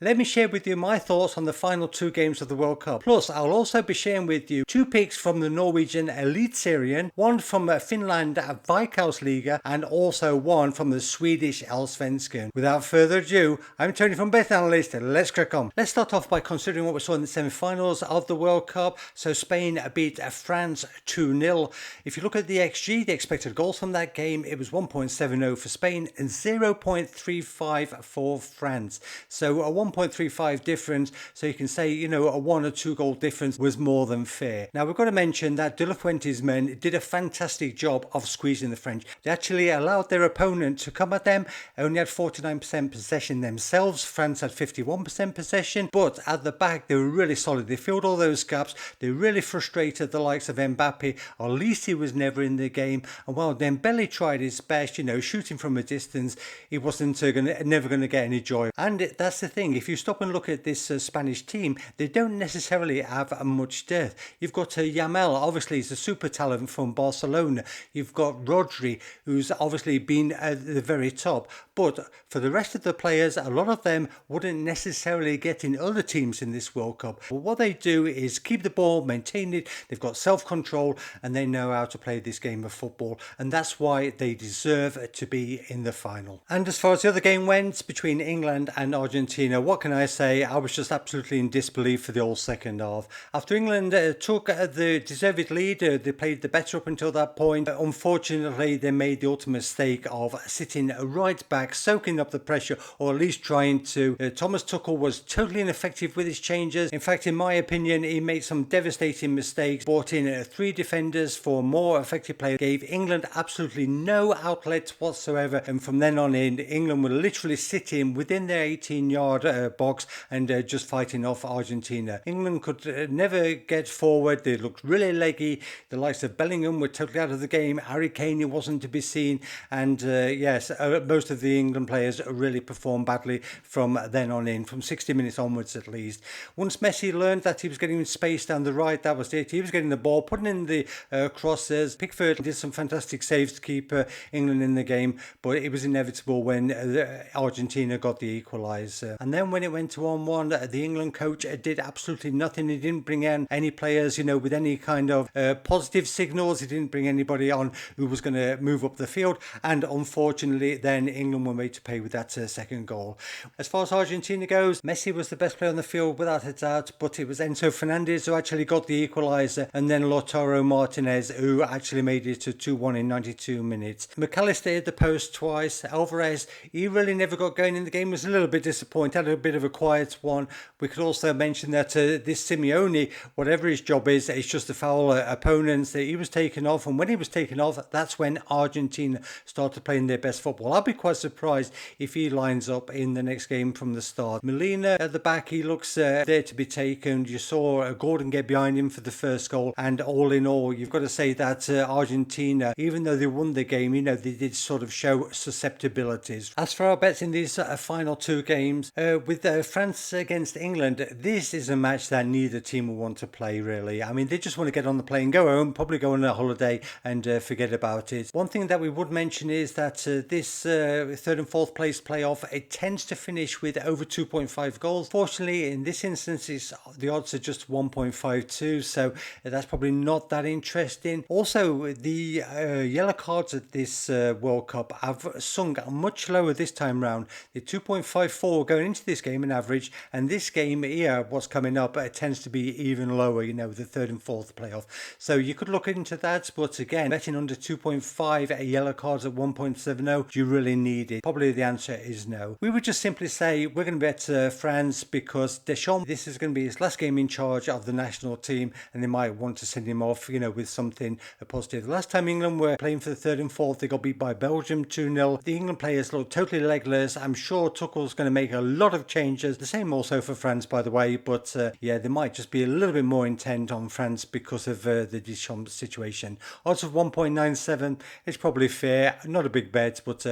Let me share with you my thoughts on the final two games of the World Cup. Plus, I'll also be sharing with you two picks from the Norwegian Eliteserien, one from Finland Veikkausliiga, and also one from the Swedish Allsvenskan. Without further ado, I'm Tony from Bet Analyst. Let's crack on. Let's start off by considering what we saw in the semi-finals of the World Cup. So Spain beat France 2-0. If you look at the XG, the expected goals from that game, it was 1.70 for Spain and 0.35 for France. So a 1.35 difference, so you can say, a 1 or 2 goal difference was more than fair. Now, we've got to mention that De La Fuente's men did a fantastic job of squeezing the French. They actually allowed their opponent to come at them, only had 49% possession themselves. France had 51% possession, but at the back, they were really solid. They filled all those gaps. They really frustrated the likes of Mbappe, or at least he was never in the game. And while Dembele tried his best, shooting from a distance, he wasn't never going to get any joy. And that's the thing. If you stop and look at this Spanish team, they don't necessarily have much depth. You've got Yamal, obviously he's a super talent from Barcelona. You've got Rodri, who's obviously been at the very top. But for the rest of the players, a lot of them wouldn't necessarily get in other teams in this World Cup. But what they do is keep the ball, maintain it. They've got self-control and they know how to play this game of football. And that's why they deserve to be in the final. And as far as the other game went between England and Argentina, what can I say? I was just absolutely in disbelief for the whole second half. After England took the deserved lead, they played the better up until that point. Unfortunately, they made the ultimate mistake of sitting right back, soaking up the pressure, or at least trying to. Thomas Tuchel was totally ineffective with his changes. In fact, in my opinion, he made some devastating mistakes, brought in 3 defenders for more effective players, gave England absolutely no outlet whatsoever, and from then on in, England were literally sitting within their 18-yard box and just fighting off Argentina. England could never get forward. They looked really leggy. The likes of Bellingham were totally out of the game. Harry Kane wasn't to be seen, and most of the England players really performed badly from then on in, from 60 minutes onwards at least. Once Messi learned that he was getting space down the right, that was it. He was getting the ball, putting in the crosses. Pickford did some fantastic saves to keep England in the game, but it was inevitable when Argentina got the equaliser. And then when it went to 1-1, the England coach did absolutely nothing. He didn't bring in any players, with any kind of positive signals. He didn't bring anybody on who was going to move up the field. And unfortunately, then England were made to pay with that second goal. As far as Argentina goes, Messi was the best player on the field without a doubt, but it was Enzo Fernandez who actually got the equaliser, and then Lautaro Martinez who actually made it to 2-1 in 92 minutes. McAllister hit the post twice. Alvarez, he really never got going in the game, was a little bit disappointed, had a bit of a quiet one. We could also mention that this Simeone, whatever his job is, it's just to foul opponents. That he was taken off, and when he was taken off, that's when Argentina started playing their best football. I'll be quite surprised if he lines up in the next game from the start. Molina at the back, he looks there to be taken. You saw Gordon get behind him for the first goal, and all in all, you've got to say that Argentina, even though they won the game, they did sort of show susceptibilities. As for our bets in these final two games, with France against England, this is a match that neither team will want to play, really. I mean, they just want to get on the plane, go home, probably go on a holiday and forget about it. One thing that we would mention is that this third and fourth place playoff, it tends to finish with over 2.5 goals. Fortunately, in this instance, the odds are just 1.52, so that's probably not that interesting. Also, the yellow cards at this World Cup have sunk much lower this time round. The 2.54 going into this game on average, and this game here, what's coming up, it tends to be even lower, the third and fourth playoff. So you could look into that, but again, betting under 2.5 yellow cards at 1.70, do you really need it? Probably the answer is no. We would just simply say we're going to bet France because Deschamps, this is going to be his last game in charge of the national team, and they might want to send him off, with something positive. The last time England were playing for the third and fourth, they got beat by Belgium 2-0. The England players look totally legless. I'm sure Tuchel's going to make a lot of changes. The same also for France, by the way, but they might just be a little bit more intent on France because of the Deschamps situation. Odds of 1.97, it's probably fair. Not a big bet, but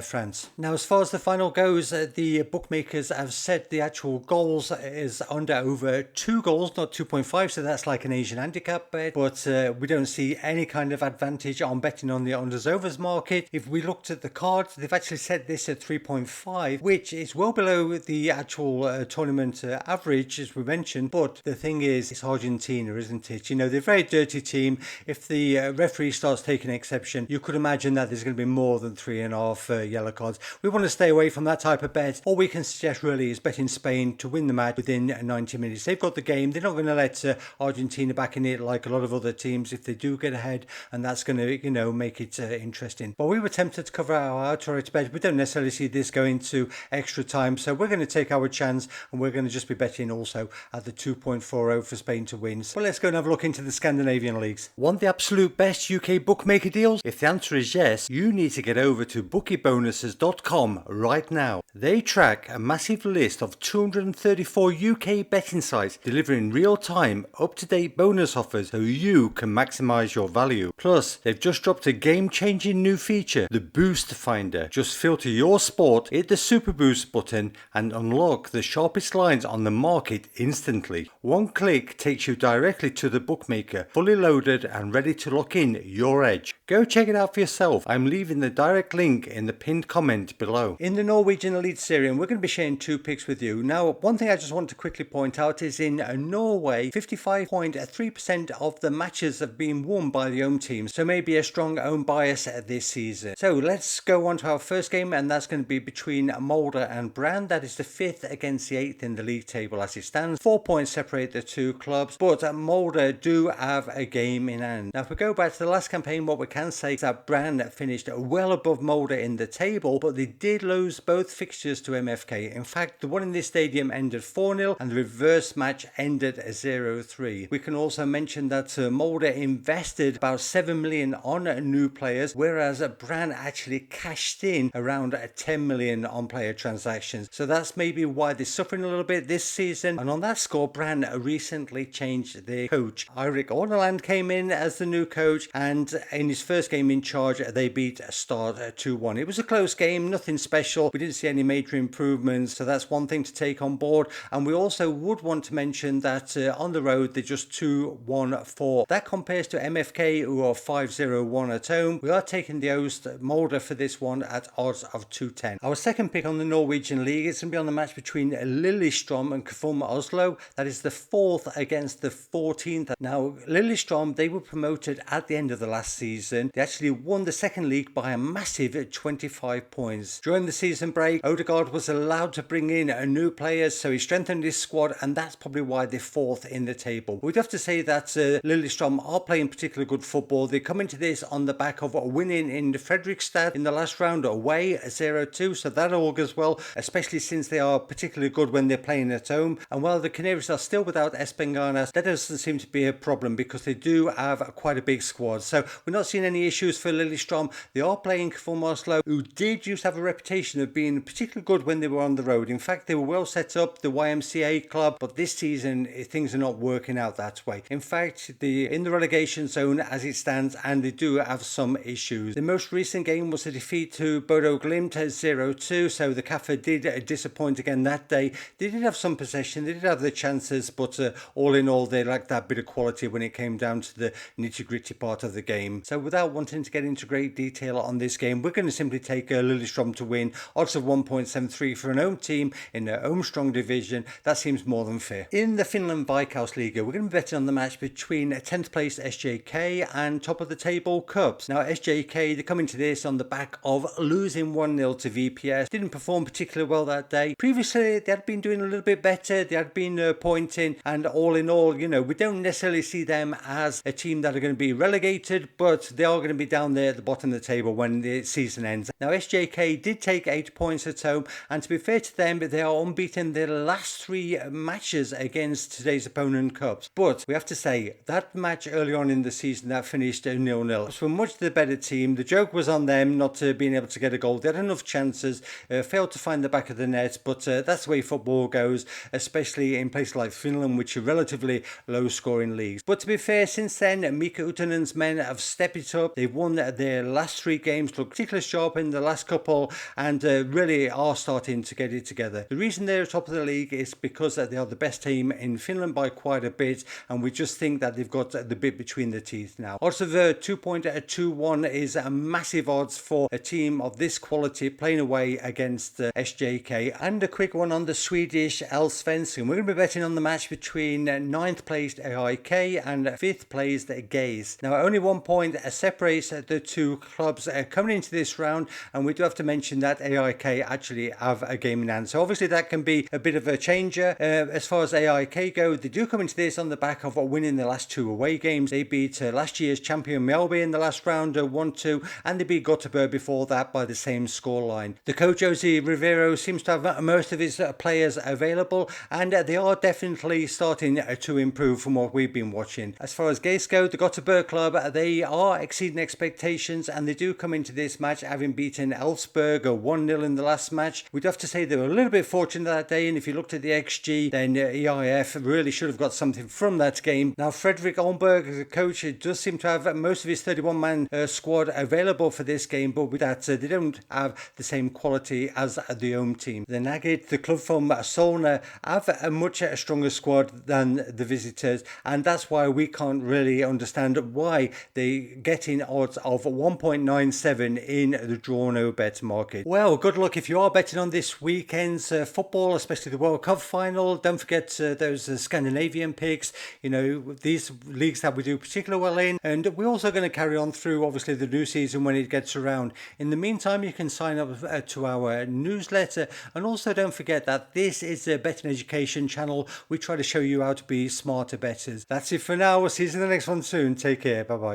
France. Now, as far as the final goes, the bookmakers have set the actual goals is under over 2 goals, not 2.5, so that's like an Asian handicap bet, but we don't see any kind of advantage on betting on the unders market. If we looked at the cards, they've actually set this at 3.5, which is well below the the actual tournament average, as we mentioned, but the thing is, it's Argentina, isn't it? You know, they're a very dirty team. If the referee starts taking exception, you could imagine that there's going to be more than 3.5 yellow cards. We want to stay away from that type of bet. All we can suggest really is betting Spain to win the match within 90 minutes. They've got the game. They're not going to let Argentina back in it like a lot of other teams if they do get ahead, and that's going to, you know, make it interesting. But we were tempted to cover our outright bet. We don't necessarily see this going to extra time, so we're going to take our chance, and we're going to just be betting also at the 2.40 for Spain to win. So let's go and have a look into the Scandinavian leagues. Want the absolute best UK bookmaker deals? If the answer is yes, you need to get over to bookieBonuses.com right now. They track a massive list of 234 UK betting sites delivering real-time, up-to-date bonus offers so you can maximise your value. Plus, they've just dropped a game-changing new feature, the Boost Finder. Just filter your sport, hit the Super Boost button and unlock the sharpest lines on the market instantly. One click takes you directly to the bookmaker, fully loaded and ready to lock in your edge. Go check it out for yourself. I'm leaving the direct link in the pinned comment below. In the Norwegian Eliteserien, we're going to be sharing 2 picks with you. Now, one thing I just want to quickly point out is in Norway, 55.3% of the matches have been won by the home team, so maybe a strong home bias this season. So let's go on to our first game, and that's going to be between Molde and Brann. That is the 5th against the 8th in the league table as it stands. 4 points separate the two clubs, but Molde do have a game in hand. Now, if we go back to the last campaign, what we can say is that Brann finished well above Molde in the table, but they did lose both fixtures to MFK. In fact, the one in this stadium ended 4-0 and the reverse match ended 0-3. We can also mention that Molde invested about 7 million on new players, whereas Brann actually cashed in around 10 million on player transactions. So that's maybe why they're suffering a little bit this season. And on that score, Brann recently changed their coach. Eirik Orneland came in as the new coach, and in his first game in charge, they beat Start 2-1. It was a close game, nothing special. We didn't see any major improvements, so that's one thing to take on board. And we also would want to mention that on the road, they're just 2-1-4. That compares to MFK, who are 5-0-1 at home. We are taking the host Molde for this one at odds of 210. Our second pick on the Norwegian League is going to be on the match between Lilleström and KFUM Oslo. That is the 4th against the 14th. Now, Lillestrøm, they were promoted at the end of the last season. They actually won the second league by a massive 25 points. During the season break, Odegaard was allowed to bring in new players, so he strengthened his squad, and that's probably why they're 4th in the table. We'd have to say that Lillestrøm are playing particularly good football. They come into this on the back of winning in Fredrikstad in the last round away 0-2, so that augurs well, especially since they are particularly good when they're playing at home. And while the Canaries are still without Espen Garnes, that doesn't seem to be a problem because they do have quite a big squad. So we're not seeing any issues for Lillestrøm. They are playing KFUM Oslo, who did used to have a reputation of being particularly good when they were on the road. In fact, they were well set up, the YMCA club, but this season things are not working out that way. In fact, they're in the relegation zone as it stands, and they do have some issues. The most recent game was a defeat to Bodo Glimt 0-2, so the Kaffa did disappoint again that day. They did have some possession, they did have the chances, but all in all, they lacked that bit of quality when it came down to the nitty-gritty part of the game. So without wanting to get into great detail on this game, we're going to simply take Lillestrøm to win. Odds of 1.73 for an home team in a home strong division. That seems more than fair. In the Finland Veikkausliiga, we're going to be betting on the match between 10th place SJK and top of the table KuPS. Now SJK, they come into this on the back of losing 1-0 to VPS. Didn't perform particularly well that day. Previously, they had been doing a little bit better. They had been pointing, and all in all, you know, we don't necessarily see them as a team that are going to be relegated, but they are going to be down there at the bottom of the table when the season ends. Now SJK did take 8 points at home, and to be fair to them, they are unbeaten their last 3 matches against today's opponent KuPS. But we have to say that match early on in the season that finished 0-0 was much the better team. The joke was on them not being able to get a goal. They had enough chances, failed to find the back of the net, but that's the way football goes, especially in places like Finland, which are relatively low scoring leagues. But to be fair, since then, Mika Utinen's men have stepped it it up. They've won their last 3 games, looked particularly sharp in the last couple, and really are starting to get it together. The reason they're top of the league is because they are the best team in Finland by quite a bit, and we just think that they've got the bit between the teeth now. Odds of 2.21 is a massive odds for a team of this quality playing away against SJK. And a quick one on the Swedish Allsvenskan. We're going to be betting on the match between 9th placed AIK and 5th placed GAIS. Now only 1 point separates the two clubs coming into this round, and we do have to mention that AIK actually have a game in hand. So obviously that can be a bit of a changer. As far as AIK go, they do come into this on the back of winning the last 2 away games. They beat last year's champion Molde in the last round 1-2, and they beat Göteborg before that by the same scoreline. The coach Jose Rivero seems to have most of his players available, and they are definitely starting to improve from what we've been watching. As far as GAIS go, the Göteborg club, they are exceeding expectations, and they do come into this match having beaten Elfsborg 1-0 in the last match. We'd have to say they were a little bit fortunate that day, and if you looked at the XG, then EIF really should have got something from that game. Now Fredrik Olmberg, the coach, does seem to have most of his 31-man squad available for this game, but with that they don't have the same quality as the home team. The Nugget, the club from Solna, have a much stronger squad than the visitors, and that's why we can't really understand why they get in odds of 1.97 in the draw no bet market. Well, good luck if you are betting on this weekend's football, especially the World Cup final. Don't forget those Scandinavian picks, you know, these leagues that we do particularly well in, and we're also going to carry on through obviously the new season when it gets around. In the meantime, you can sign up to our newsletter, and also don't forget that this is a betting education channel. We try to show you how to be smarter bettors. That's it for now. We'll see you in the next one soon. Take care. Bye bye.